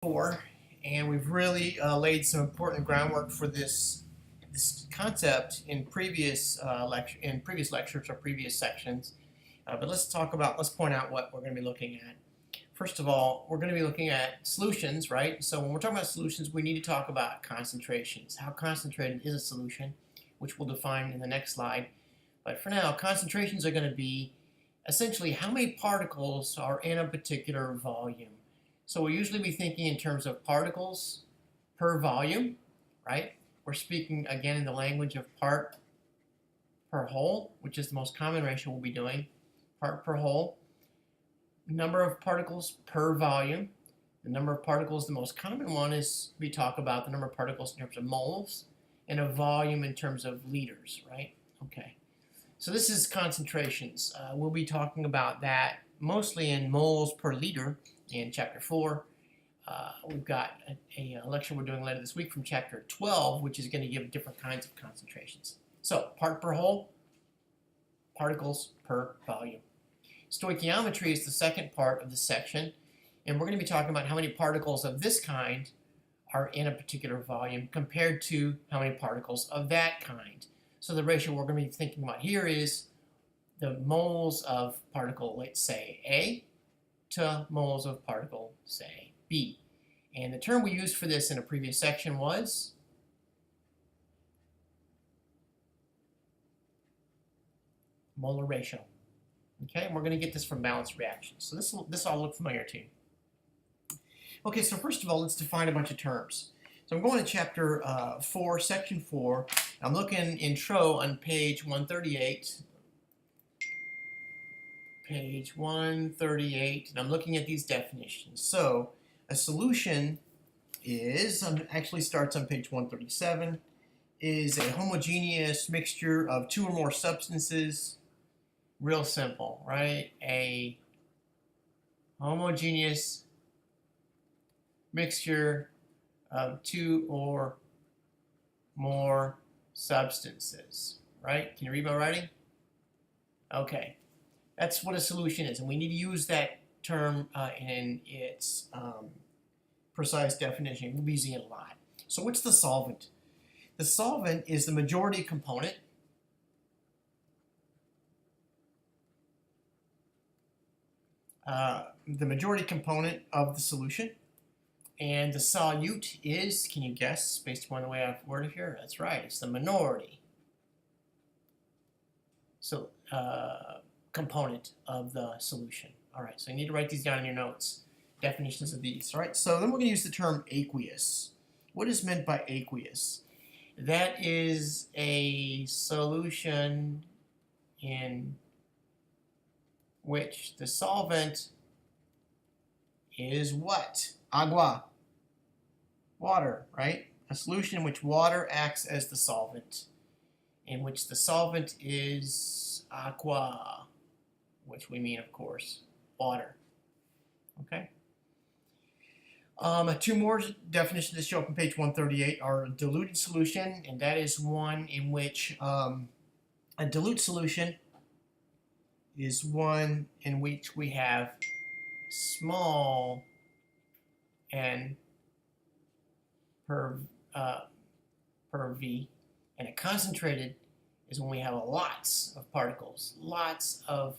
4, and we've really laid some important groundwork for this concept in previous lectures or previous sections. But let's point out what we're going to be looking at. First of all, we're going to be looking at solutions, right? So when we're talking about solutions, we need to talk about concentrations. How concentrated is a solution, which we'll define in the next slide. But for now, concentrations are going to be essentially how many particles are in a particular volume. So we'll usually be thinking in terms of particles per volume, right? We're speaking again in the language of part per whole, which is the most common ratio we'll be doing. Part per whole. Number of particles per volume. The number of particles, the most common one is we talk about the number of particles in terms of moles and a volume in terms of liters, right? Okay. So this is concentrations. We'll be talking about that mostly in moles per liter in Chapter 4. We've got a lecture we're doing later this week from Chapter 12, which is going to give different kinds of concentrations. So, part per whole, particles per volume. Stoichiometry is the second part of the section, and we're going to be talking about how many particles of this kind are in a particular volume compared to how many particles of that kind. So the ratio we're going to be thinking about here is the moles of particle, let's say, A, to moles of particle, say, B. And the term we used for this in a previous section was molar ratio. Okay, and we're going to get this from balanced reactions. So this all look familiar to you. Okay, so first of all, let's define a bunch of terms. So I'm going to Chapter 4, Section 4. I'm looking intro on page 138. Page 138, and I'm looking at these definitions. So a solution is, actually starts on page 137, is a homogeneous mixture of two or more substances. Real simple, right? A homogeneous mixture of two or more substances, right? Can you read my writing? Okay. That's what a solution is, and we need to use that term in its precise definition. We'll be using it a lot. So what's the solvent? The solvent is the majority component of the solution. And the solute is, can you guess, based upon the way I've worded here? That's right, it's the minority. So, component of the solution. All right, so you need to write these down in your notes, definitions of these. All right, so then we're going to use the term aqueous. What is meant by aqueous? That is a solution in which the solvent is what? Agua. Water, right? A solution in which water acts as the solvent, in which the solvent is aqua, which we mean, of course, water. Okay? Two more definitions that show up on page 138 are a diluted solution, and that is one in which a dilute solution is one in which we have small n per V, and a concentrated is when we have lots of particles. Lots of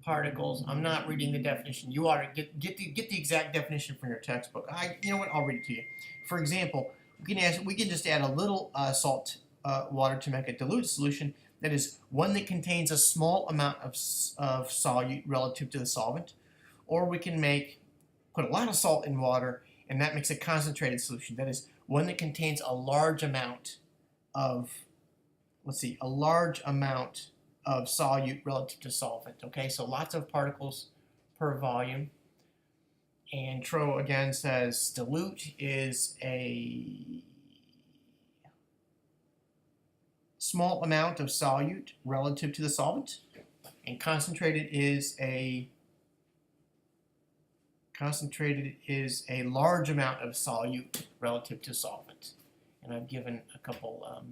particles. I'm not reading the definition. You ought to get the exact definition from your textbook. You know what? I'll read it to you. For example, we can just add a little salt water to make a dilute solution. That is one that contains a small amount of solute relative to the solvent. Or we can put a lot of salt in water, and that makes a concentrated solution. That is one that contains a large amount of, solute relative to solvent. Okay, so lots of particles per volume. And Tro again says dilute is a small amount of solute relative to the solvent, and concentrated is a large amount of solute relative to solvent. And I've given a couple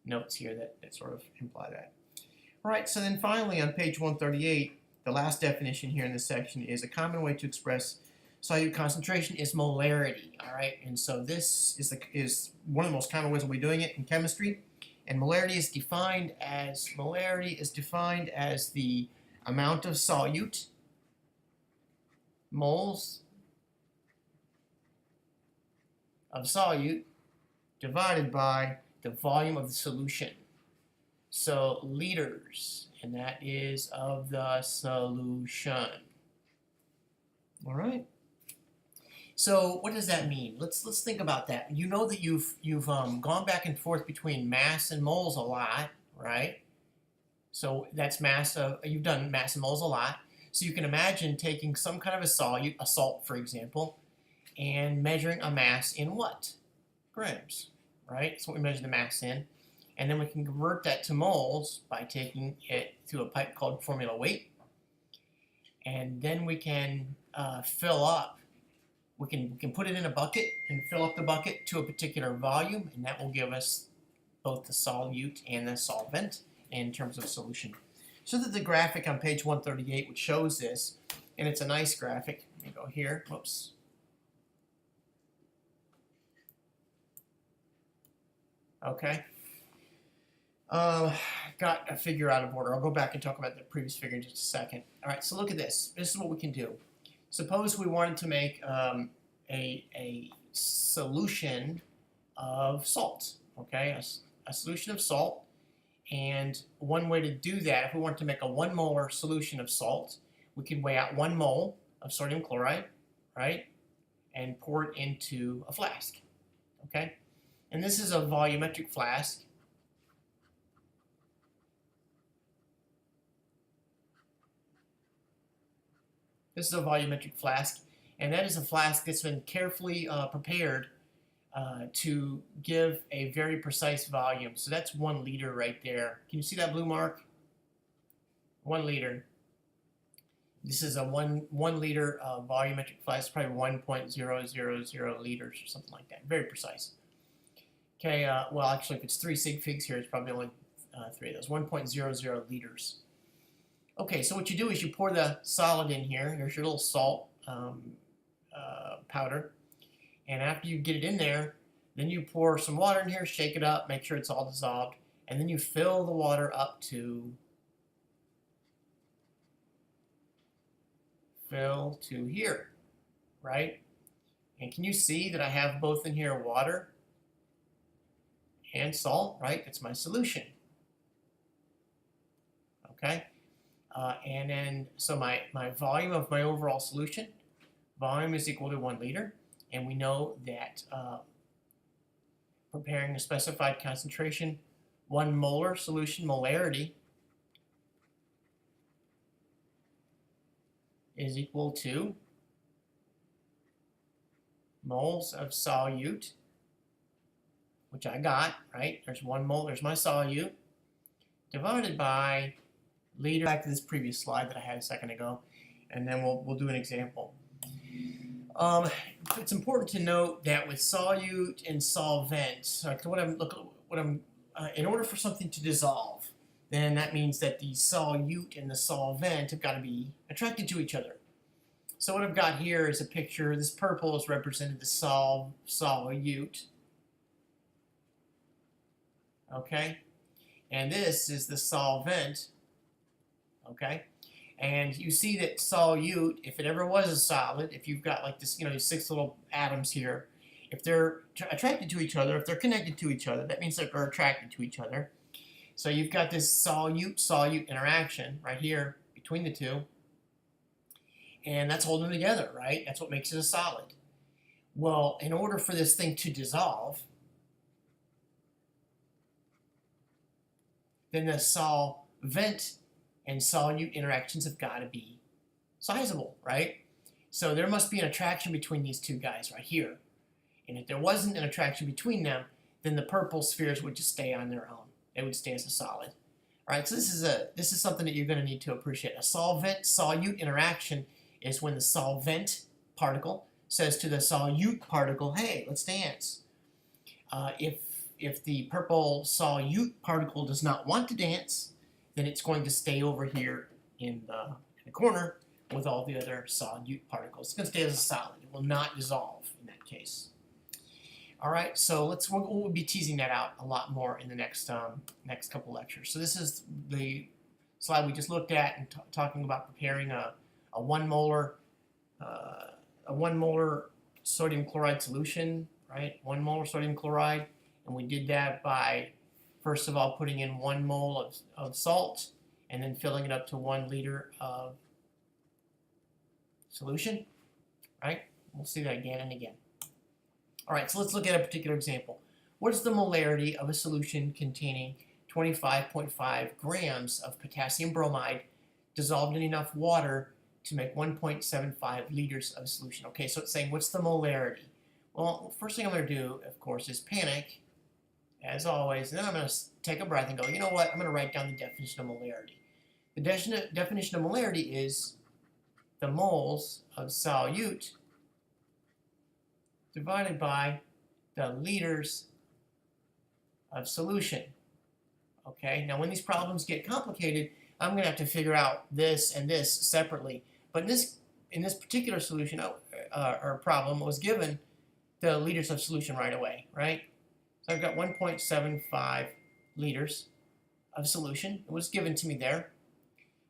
notes here that sort of imply that. All right, so then finally on page 138, the last definition here in this section is a common way to express Solute concentration is molarity, all right? And so this is one of the most common ways we'll be doing it in chemistry. And molarity is defined as the amount of solute, moles of solute, divided by the volume of the solution. So liters, and that is of the solution. All right. So what does that mean? Let's think about that. You know that you've gone back and forth between mass and moles a lot, right? So that's mass of, you've done mass and moles a lot. So you can imagine taking some kind of a solute, a salt for example, and measuring a mass in what? Grams, right? That's what we measure the mass in. And then we can convert that to moles by taking it through a pipe called formula weight. And then we can fill up. We can put it in a bucket and fill up the bucket to a particular volume, and that will give us both the solute and the solvent in terms of solution. So that the graphic on page 138, which shows this, and it's a nice graphic. Let me go here. Whoops. Okay. Got a figure out of order. I'll go back and talk about the previous figure in just a second. All right, so look at this. This is what we can do. Suppose we wanted to make a solution of salt, okay? A solution of salt. And one way to do that, if we want to make a 1 molar solution of salt, we can weigh out 1 mole of sodium chloride, right? And pour it into a flask, okay? And this is a volumetric flask. This is a volumetric flask, and that is a flask that's been carefully prepared to give a very precise volume. So that's 1 liter right there. Can you see that blue mark? 1 liter. This is a one liter volumetric flask, probably 1.000 liters or something like that. Very precise. Okay, well actually if it's 3 sig figs here, it's probably only 3 of those, 1.00 liters. Okay, so what you do is you pour the solid in here. Here's your little salt powder. And after you get it in there, then you pour some water in here, shake it up, make sure it's all dissolved, and then you fill the water up to here, right? And can you see that I have both in here water and salt, right? It's my solution. Okay? And then, so my volume of my overall solution, volume is equal to 1 liter. And we know that preparing a specified concentration, 1 molar solution, molarity, is equal to moles of solute, which I got, right? There's 1 mole, there's my solute, divided by liter. Back to this previous slide that I had a second ago, and then we'll do an example. It's important to note that with solute and solvent, in order for something to dissolve, then that means that the solute and the solvent have got to be attracted to each other. So what I've got here is a picture. This purple is represented the solute, okay, and this is the solvent, okay. And you see that solute, if it ever was a solid, if you've got like this, these 6 little atoms here, if they're attracted to each other, if they're connected to each other, that means that they're attracted to each other. So you've got this solute-solute interaction right here between the two, and that's holding them together, right? That's what makes it a solid. Well, in order for this thing to dissolve, then the solvent and solute interactions have got to be sizable, right? So there must be an attraction between these two guys right here. And if there wasn't an attraction between them, then the purple spheres would just stay on their own. They would stay as a solid. All right, so this is something that you're going to need to appreciate. A solvent-solute interaction is when the solvent particle says to the solute particle, hey, let's dance. If the purple solute particle does not want to dance, then it's going to stay over here in the corner with all the other solute particles. It's going to stay as a solid. will not dissolve in that case. All right, so we'll be teasing that out a lot more in the next couple lectures. So this is the slide we just looked at and talking about preparing a 1 molar sodium chloride solution, right? 1 molar sodium chloride, and we did that by first of all putting in 1 mole of salt and then filling it up to 1 liter of solution, right? We'll see that again and again. All right, so let's look at a particular example. What is the molarity of a solution containing 25.5 grams of potassium bromide dissolved in enough water to make 1.75 liters of solution? Okay, so it's saying what's the molarity? Well, first thing I'm going to do, of course, is panic, as always, and then I'm going to take a breath and go, you know what, I'm going to write down the definition of molarity. The definition of molarity is the moles of solute divided by the liters of solution. Okay, now when these problems get complicated, I'm going to have to figure out this and this separately. But in this particular solution or problem, was given the liters of solution right away, right? So I've got 1.75 liters of solution. It was given to me there.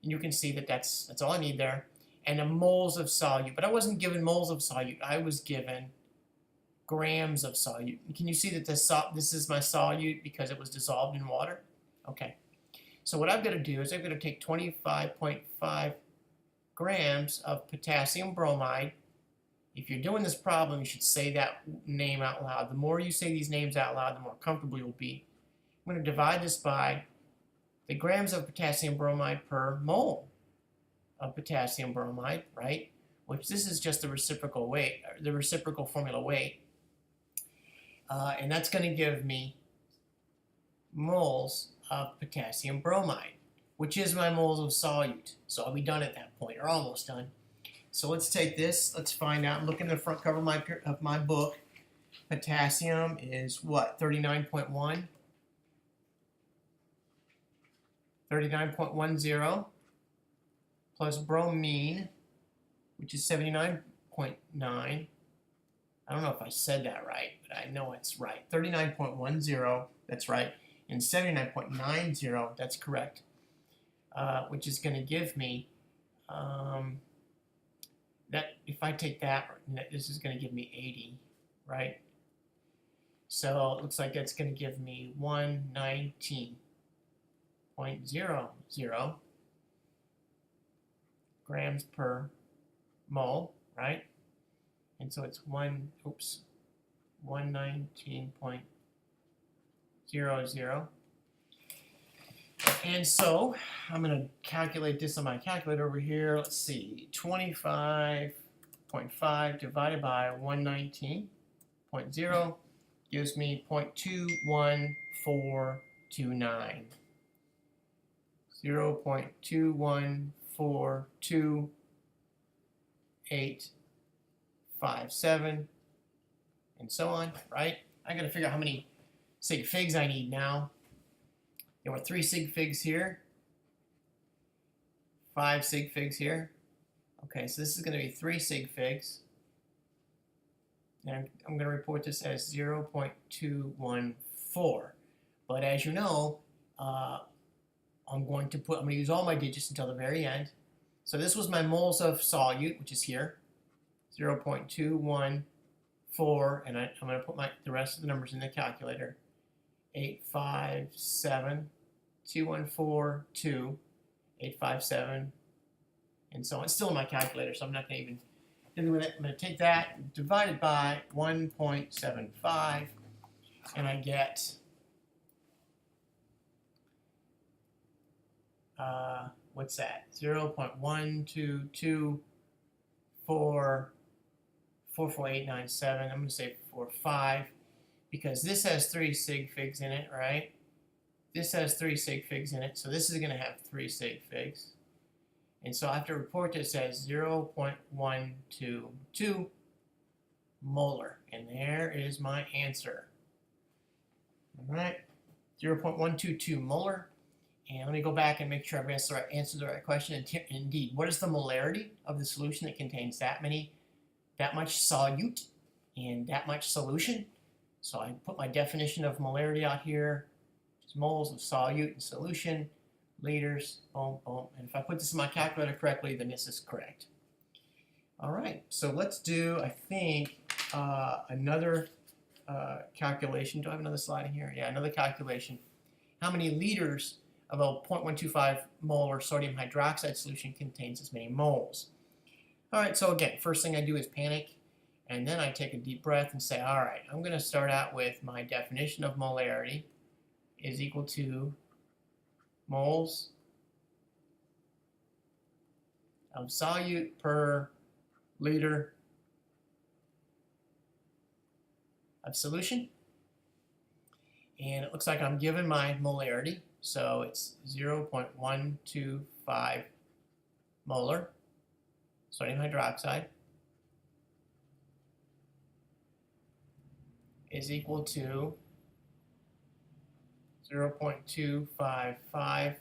And you can see that that's all I need there. And the moles of solute. But I wasn't given moles of solute. I was given grams of solute. Can you see that this is my solute because it was dissolved in water? Okay. So what I've got to do is I've got to take 25.5 grams of potassium bromide. If you're doing this problem, you should say that name out loud. The more you say these names out loud, the more comfortable you'll be. I'm going to divide this by the grams of potassium bromide per mole of potassium bromide, right? Which this is just the reciprocal weight, the reciprocal formula weight. And that's going to give me moles of potassium bromide, which is my moles of solute. So I'll be done at that point, or almost done. So let's take this. Let's find out. Look in the front cover of my book. Potassium is what? 39.1? 39.10 plus bromine, which is 79.9. I don't know if I said that right, but I know it's right. 39.10, that's right, and 79.90, that's correct, which is going to give me, that if I take that, this is going to give me 80, right? So it looks like that's going to give me 119.00 grams per mole, right? And so it's 119.00. And so I'm going to calculate this on my calculator over here. Let's see, 25.5 divided by 119.0 gives me 0.21429. 0.2142857, and so on, right? I got to figure out how many sig figs I need now. There were 3 sig figs here, 5 sig figs here. Okay, so this is going to be 3 sig figs. And I'm going to report this as 0.214. But as you know, I'm going to use all my digits until the very end. So this was my moles of solute, which is here, 0.214, and I'm going to put the rest of the numbers in the calculator. 857, 2142, 857, and so on. It's still in my calculator, so I'm not going to even do it. I'm going to take that, divide it by 1.75, and I get what's that? 0.122444897. I'm going to say 45 because this has 3 sig figs in it, right? This has 3 sig figs in it, so this is going to have 3 sig figs. And so I have to report this as 0.122 molar. And there is my answer. All right, 0.122 molar. And let me go back and make sure I've answered the right question. And indeed, what is the molarity of the solution that contains that many that much solute and that much solution. So I put my definition of molarity out here. It's moles of solute and solution, liters, boom, boom. And if I put this in my calculator correctly, then this is correct. All right, so let's do, I think, another calculation. Do I have another slide in here? Yeah, another calculation. How many liters of a 0.125 molar sodium hydroxide solution contains as many moles? All right, so again, first thing I do is panic, and then I take a deep breath and say, all right, I'm going to start out with my definition of molarity is equal to moles of solute per liter of solution. And it looks like I'm given my molarity, so it's 0.125 molar sodium hydroxide is equal to 0.255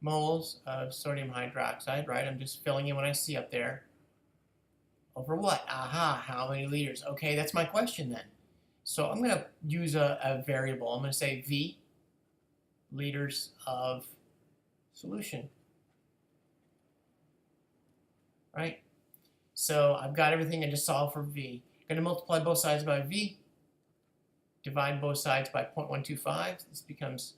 moles of sodium hydroxide, right? I'm just filling in what I see up there. Over what? Aha, how many liters? Okay, that's my question then. So I'm going to use a variable. I'm going to say V, liters of solution. Right? So I've got everything I just solved for V. I'm going to multiply both sides by V, divide both sides by 0.125. This becomes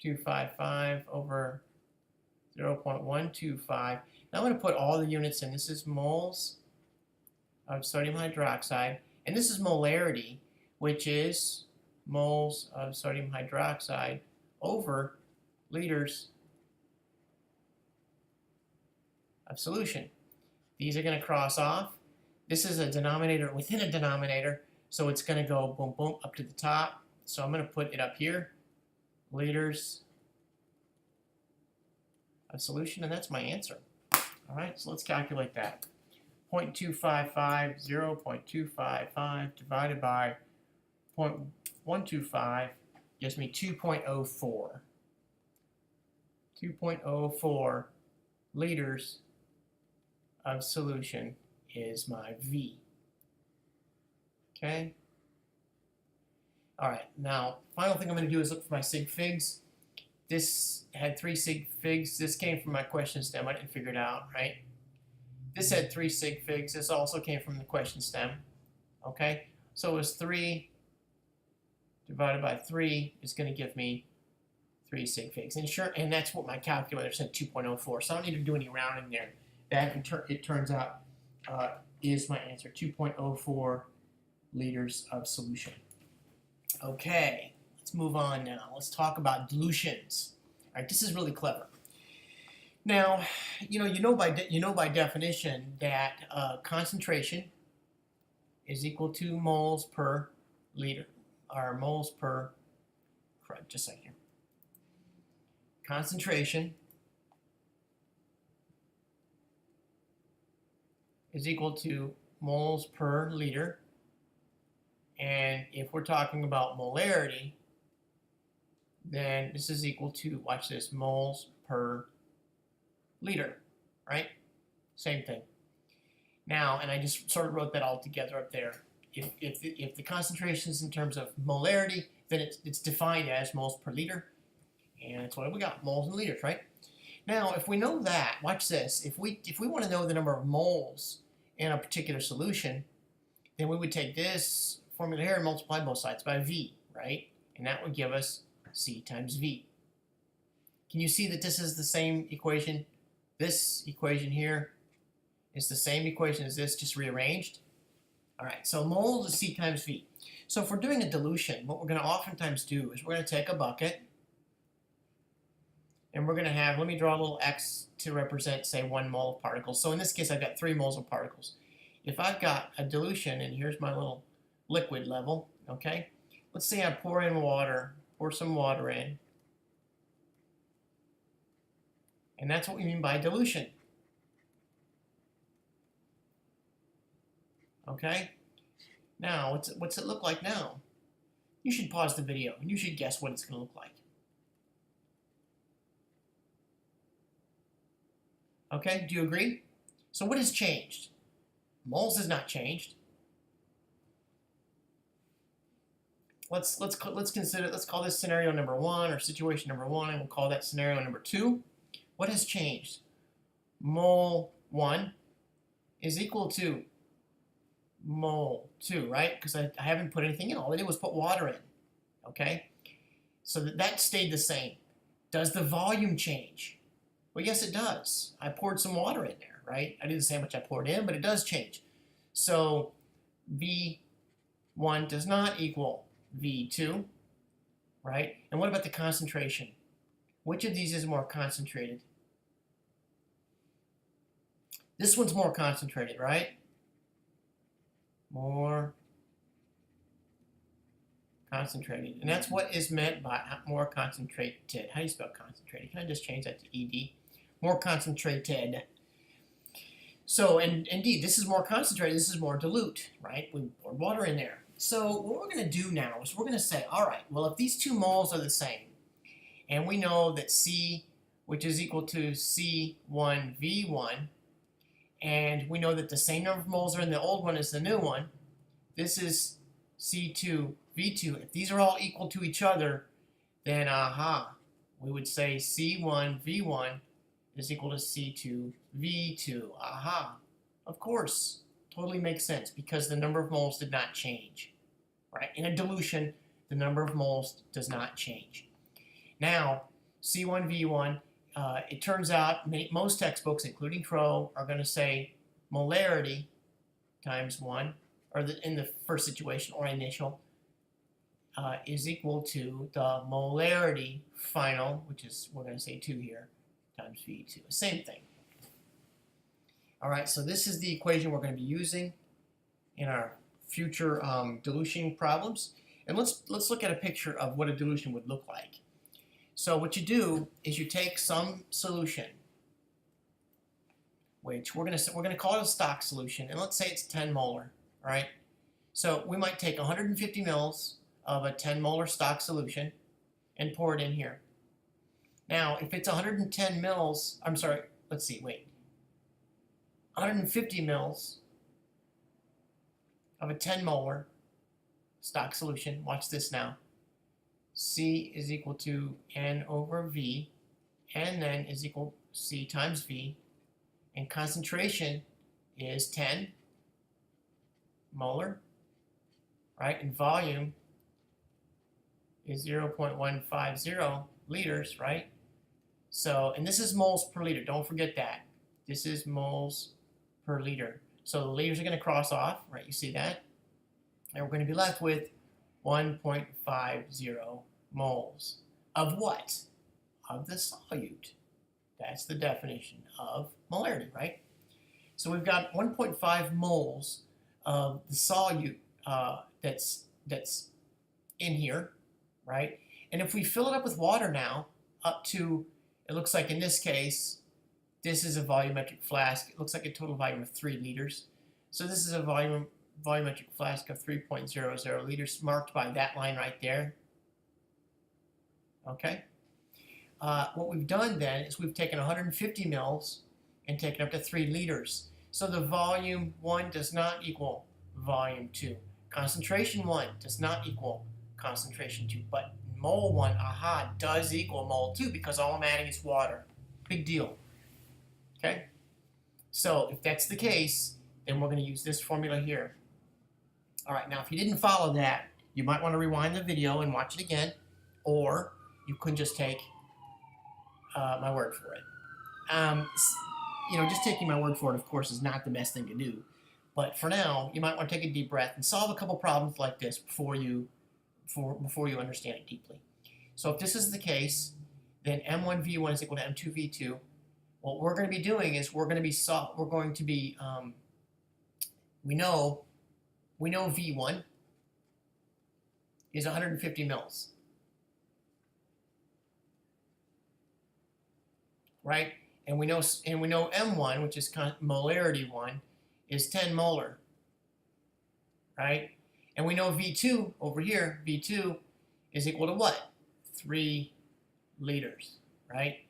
255 over 0.125. Now I'm going to put all the units in. This is moles of sodium hydroxide, and this is molarity, which is moles of sodium hydroxide over liters of solution. These are going to cross off. This is a denominator within a denominator, so it's going to go boom, boom, up to the top. So I'm going to put it up here, liters of solution, and that's my answer. All right, so let's calculate that. 0.255, 0.255 divided by 0.125 gives me 2.04. 2.04 liters of solution is my V. Okay? All right, now, final thing I'm going to do is look for my sig figs. This had 3 sig figs. This came from my question stem. I didn't figure it out, right? This had 3 sig figs. This also came from the question stem. Okay? So it was 3 divided by 3 is going to give me 3 sig figs. And sure, and that's what my calculator said, 2.04. So I don't need to do any rounding there. That, it turns out, is my answer, 2.04 liters of solution. Okay, let's move on now. Let's talk about dilutions. All right, this is really clever. Now, you know by definition that concentration is equal to moles per liter, or moles per, just a second here. Concentration is equal to moles per liter. And if we're talking about molarity, then this is equal to, watch this, moles per liter, right? Same thing. Now, and I just sort of wrote that all together up there. If the concentration is in terms of molarity, then it's defined as moles per liter. And that's what we got, moles and liters, right? Now, if we know that, watch this. If we want to know the number of moles in a particular solution, then we would take this formula here and multiply both sides by V, right? And that would give us C times V. Can you see that this is the same equation? This equation here is the same equation as this, just rearranged. All right, so moles is C times V. So if we're doing a dilution, what we're going to oftentimes do is we're going to take a bucket, and we're going to have, let me draw a little X to represent, say, 1 mole of particles. So in this case, I've got 3 moles of particles. If I've got a dilution, and here's my little liquid level, okay? Let's say I pour in water, pour some water in. And that's what we mean by dilution. Okay? Now, what's it look like now? You should pause the video, and you should guess what it's going to look like. Okay, do you agree? So what has changed? Moles has not changed. Let's call this scenario number 1 or situation number 1, and we'll call that scenario number 2. What has changed? Mole 1 is equal to mole 2, right? Because I haven't put anything in. All I did was put water in. Okay? So that stayed the same. Does the volume change? Well, yes, it does. I poured some water in there, right? I didn't say how much I poured in, but it does change. So V1 does not equal V2, right? And what about the concentration? Which of these is more concentrated? This one's more concentrated, right? More concentrated. And that's what is meant by more concentrated. How do you spell concentrated? Can I just change that to ED? More concentrated. So, and indeed, this is more concentrated. This is more dilute, right? We poured water in there. So what we're going to do now is we're going to say, all right, well, if these two moles are the same, and we know that C, which is equal to C1V1, and we know that the same number of moles are in the old one as the new one, this is C2V2. If these are all equal to each other, then we would say C1V1 is equal to C2V2. Of course, totally makes sense because the number of moles did not change, right? In a dilution, the number of moles does not change. Now, C1V1, it turns out most textbooks, including Crow, are going to say molarity times 1, or in the first situation, or initial, is equal to the molarity final, which is, we're going to say 2 here, times V2. Same thing. All right, so this is the equation we're going to be using in our future dilution problems. And let's look at a picture of what a dilution would look like. So what you do is you take some solution, which we're going to call it a stock solution, and let's say it's 10 molar. All right. So we might take 150 mils of a 10 molar stock solution and pour it in here. Now, if it's 110 mils, I'm sorry, let's see, wait. 150 mils of a 10 molar stock solution. Watch this now. C is equal to N over V, and then is equal C times V, and concentration is 10 molar, right? And volume is 0.150 liters, right? So, and this is moles per liter. Don't forget that. This is moles per liter. So the liters are going to cross off, right? You see that? And we're going to be left with 1.50 moles. Of what? Of the solute. That's the definition of molarity, right? So we've got 1.5 moles of the solute that's in here, right? And if we fill it up with water now, up to, it looks like in this case, this is a volumetric flask. It looks like a total volume of 3 liters. So this is a volumetric flask of 3.00 liters, marked by that line right there. Okay? What we've done then is we've taken 150 mils and taken up to 3 liters. So the volume 1 does not equal volume 2. Concentration 1 does not equal concentration 2. But mole 1, does equal mole 2 because all I'm adding is water. Big deal. Okay? So if that's the case, then we're going to use this formula here. All right, now if you didn't follow that, you might want to rewind the video and watch it again, or you could just take my word for it. Just taking my word for it, of course, is not the best thing to do. But for now, you might want to take a deep breath and solve a couple problems like this before you understand it deeply. So if this is the case, then M1V1 is equal to M2V2. What we're going to be doing is we know V1 is 150 mils, right? And we know M1, which is molarity 1, is 10 molar, right? And we know V2 over here, V2 is equal to what? 3 liters, right?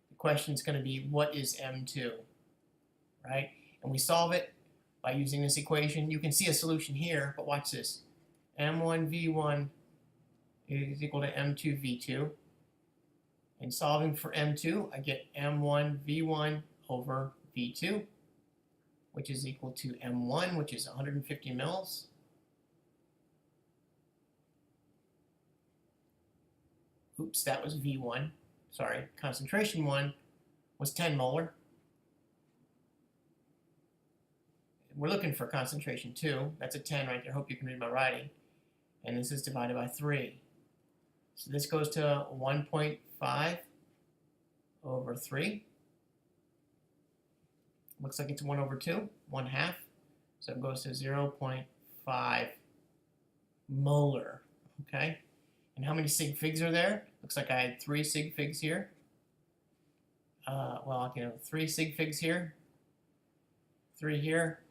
The question is going to be, what is M2, right? And we solve it by using this equation. You can see a solution here, but watch this. M1V1 is equal to M2V2. And solving for M2, I get M1V1 over V2, which is equal to M1, which is 150 mils. Oops, that was V1. Sorry, concentration 1 was 10 molar. We're looking for concentration 2. That's a 10 right there. Hope you can read my writing. And this is divided by 3. So this goes to 1.5 over 3. Looks like it's 1 over 2, 1/2. So it goes to 0.5 molar. Okay? And how many sig figs are there? Looks like I had 3 sig figs here. Well, you know, 3 sig figs here, 3 here,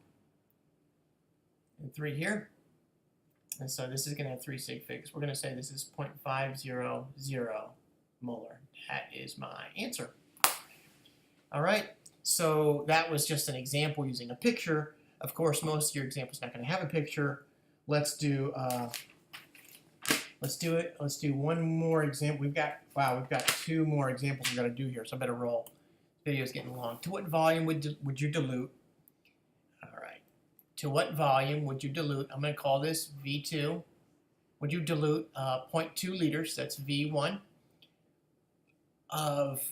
and 3 here. And so this is going to have 3 sig figs. We're going to say this is 0.500 molar. That is my answer. All right. So that was just an example using a picture. Of course, most of your examples are not going to have a picture. Let's do it. Let's do one more example. We've got 2 more examples we've got to do here, so I better roll. This video is getting long. To what volume would you dilute? All right. To what volume would you dilute? I'm going to call this V2. Would you dilute 0.2 liters, that's V1, of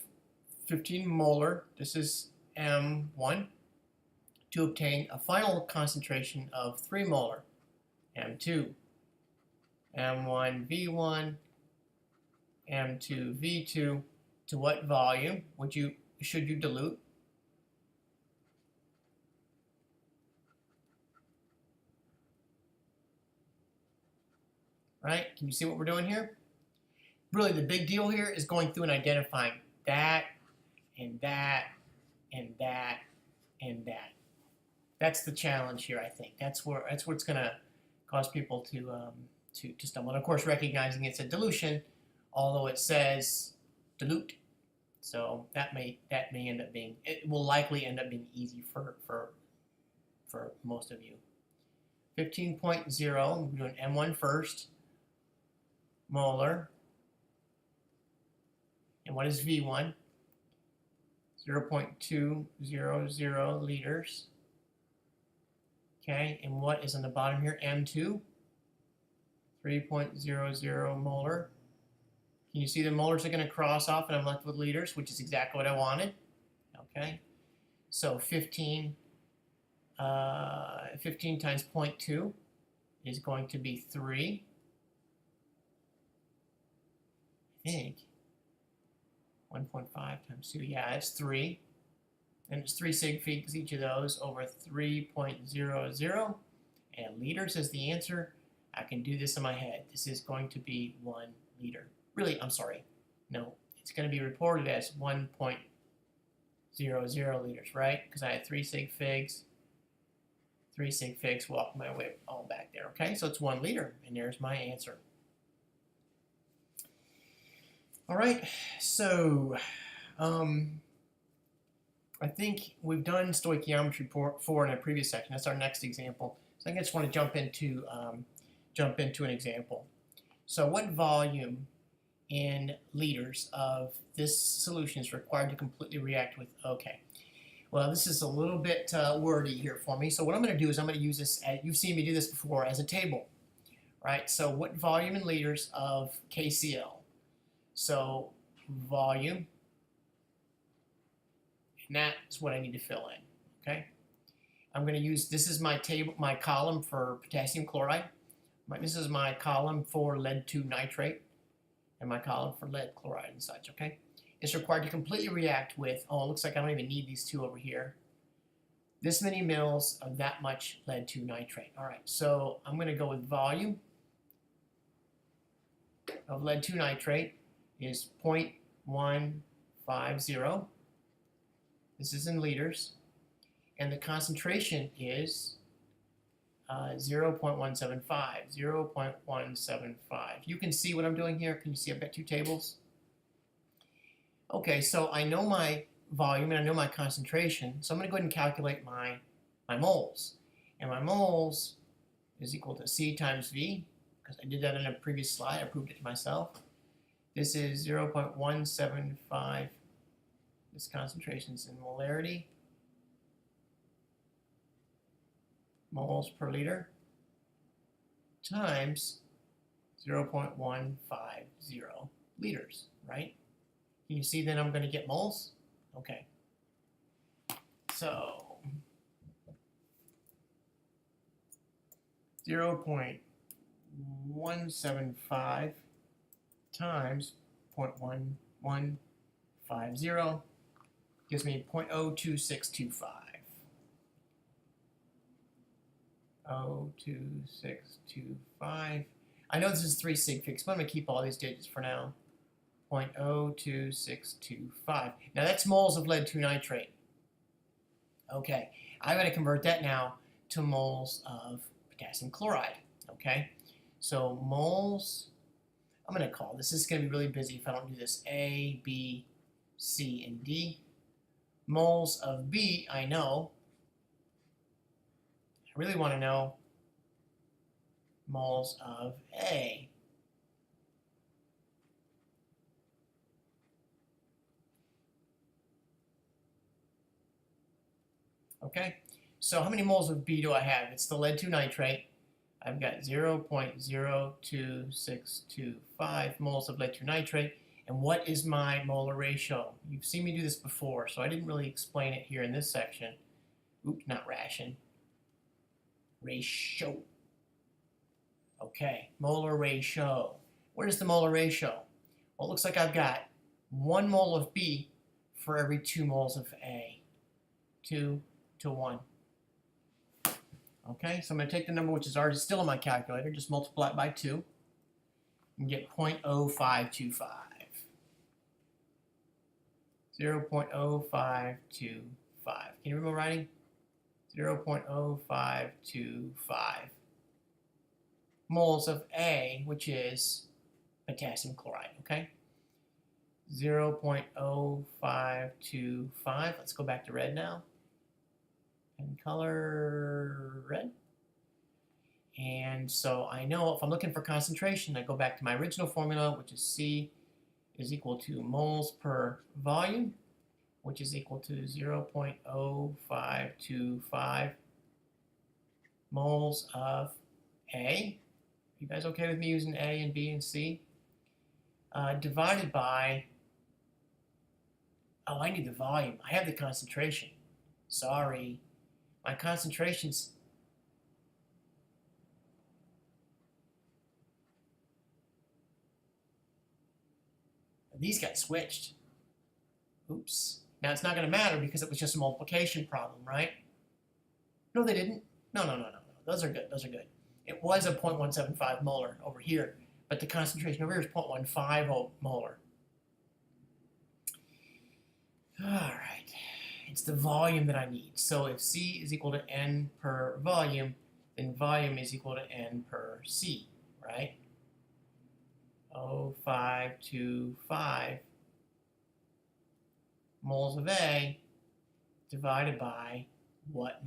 15 molar, this is M1, to obtain a final concentration of 3 molar, M2. M1 V1, M2 V2. To what volume should you dilute? Right? Can you see what we're doing here? Really, the big deal here is going through and identifying that and that and that and that. That's the challenge here, I think. That's what's going to cause people to stumble. And of course, recognizing it's a dilution, although it says dilute. So that may end up being, it will likely end up being easy for most of you. 15.0, we're doing M1 first, molar. And what is V1? 0.200 liters. Okay, and what is on the bottom here? M2, 3.00 molar. Can you see the molars are going to cross off and I'm left with liters, which is exactly what I wanted. Okay, so 15 times 0.2 is going to be 3. I think 1.5 times 2, yeah, it's 3. And it's 3 sig figs each of those over 3.00. And liters is the answer. I can do this in my head. This is going to be 1 liter. Really, I'm sorry. No, it's going to be reported as 1.00 liters, right? Because I had 3 sig figs. 3 sig figs, walk my way all back there, okay? So it's 1 liter, and there's my answer. All right, so I think we've done stoichiometry 4 in a previous section. That's our next example. So I just want to jump into an example. So what volume in liters of this solution is required to completely react with? Okay. Well, this is a little bit wordy here for me. So what I'm going to do is I'm going to use this, you've seen me do this before, as a table, right? So what volume in liters of KCl? So volume, and that's what I need to fill in, okay? I'm going to use, this is my table, my column for potassium chloride. This is my column for lead 2 nitrate, and my column for lead chloride and such, okay? It's required to completely react with, oh, it looks like I don't even need these 2 over here. This many mils of that much lead 2 nitrate. All right, so I'm going to go with volume of lead 2 nitrate is 0.150. This is in liters. And the concentration is 0.175. 0.175. You can see what I'm doing here. Can you see I've got 2 tables? Okay, so I know my volume and I know my concentration. So I'm going to go ahead and calculate my my moles. And my moles is equal to C times V, because I did that in a previous slide. I proved it to myself. This is 0.175. This concentration is in molarity. Moles per liter times 0.150 liters, right? Can you see that I'm going to get moles? Okay. So 0.175 times 0.1150 gives me 0.02625. 0.02625. I know this is 3 sig figs, but I'm going to keep all these digits for now. 0.02625. Now that's moles of lead 2 nitrate. Okay, I've got to convert that now to moles of potassium chloride. Okay, so moles, I'm going to call this is going to be really busy if I don't do this. A, B, C, and D. Moles of B, I know. I really want to know moles of A. Okay, so how many moles of B do I have? It's the lead 2 nitrate. I've got 0.02625 moles of lead 2 nitrate. And what is my molar ratio? You've seen me do this before, so I didn't really explain it here in this section. Oops, not ration. Ratio. Okay, molar ratio. What is the molar ratio? Well, it looks like I've got 1 mole of B for every 2 moles of A. 2 to 1. Okay, so I'm going to take the number which is already still in my calculator, just multiply it by 2, and get 0.0525. 0.0525. Can you remember writing? 0.0525 moles of A, which is potassium chloride, okay? 0.0525. Let's go back to red now. And color red. And so I know if I'm looking for concentration, I go back to my original formula, which is C is equal to moles per volume, which is equal to 0.0525 moles of A. You guys okay with me using A and B and C? Divided by, oh, I need the volume. I have the concentration. Sorry. My concentrations, these got switched. Oops. Now it's not going to matter because it was just a multiplication problem, right? No, they didn't. No. Those are good. Those are good. It was a 0.175 molar over here, but the concentration over here is 0.15 molar. All right. It's the volume that I need. So if C is equal to N per volume, then volume is equal to N per C, right? 0.0525 moles of A divided by what?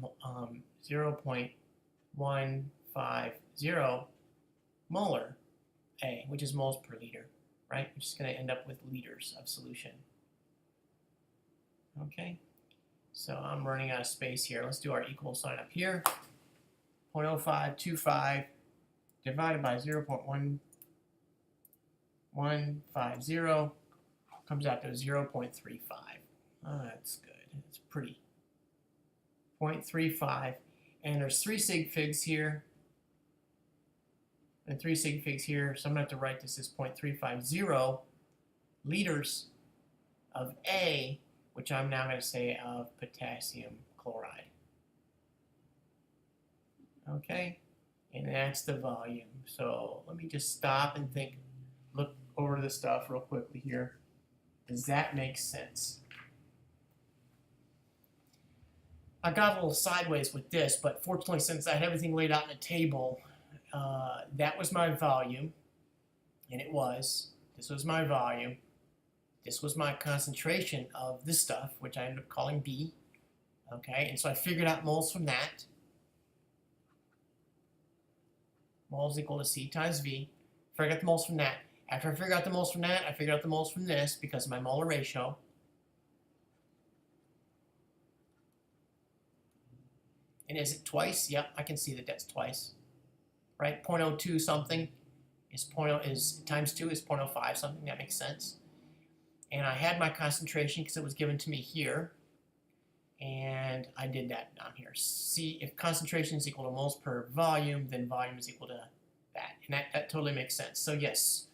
0.150 molar A, which is moles per liter, right? Which is going to end up with liters of solution. Okay, so I'm running out of space here. Let's do our equal sign up here. 0.0525 divided by 0.1150 comes out to 0.35. Oh, that's good. It's pretty. 0.35. And there's 3 sig figs here and 3 sig figs here. So I'm going to have to write this as 0.350 liters of A, which I'm now going to say of potassium chloride. Okay, and that's the volume. So let me just stop and think, look over the stuff real quickly here. Does that make sense? I got a little sideways with this, but fortunately, since I had everything laid out in a table, that was my volume, and it was. This was my volume. This was my concentration of this stuff, which I ended up calling B. Okay, and so I figured out moles from that. Moles equal to C times V. Figure out the moles from that. After I figure out the moles from that, I figure out the moles from this because of my molar ratio. And is it twice? Yep, I can see that that's twice. Right? 0.02 something is times 2 is 0.05 something. That makes sense. And I had my concentration because it was given to me here. And I did that down here. See, if concentration is equal to moles per volume, then volume is equal to that. And that totally makes sense. So yes,